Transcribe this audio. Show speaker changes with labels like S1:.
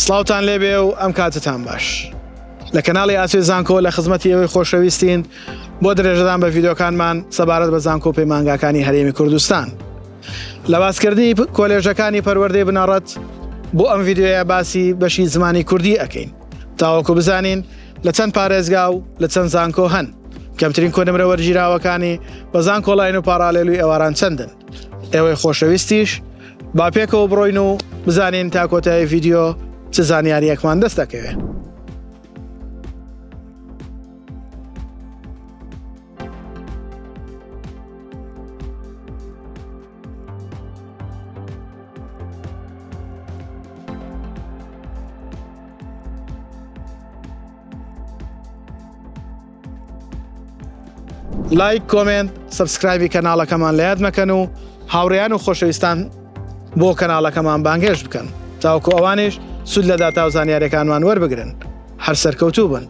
S1: سڵاوتان لێبێ و ئەم کاتتان باش. لە کەناڵی ئاسوی زانکۆ لە خزمەتی ئەوەی خۆشەویستین بۆ درێژەدان بە ڤیدۆکانمان سەبارەت بە زانکۆ و پەیمانگاکانی هەرێمی کوردستان. لە باسکردنی کۆلێژەکانی پەروەردەی بنەڕەت بۆ ئەم ڤیدۆیە باسی بەشی زمانی کوردی ئەکەین تاوەکو بزانین لە چەند پارێزگا و لە چەند زانکۆ هەن، کەمترین کۆنمرە وەرگیراوەکانی بە زانکۆڵاین و پاراڵێلوی ئێواران چەندن. ئێوەی خۆشەویستیش با پێکەوە بڕۆین و بزانین تا کۆتایی ڤیدیۆ چ زانیاریەکمان دەست دەکەوێت. لایک، کۆمنت، سەبسکرایبی کەناڵەکەمان لە یاد مەکەن و هاوڕێیان و خۆشەویستان بۆ کەناڵەکەمان بانگێش بکەن تاوەکو ئەوانیش سود لە داتا و زانیاریەکانمان وەربگرن. هەر سەرکەوتوو بن.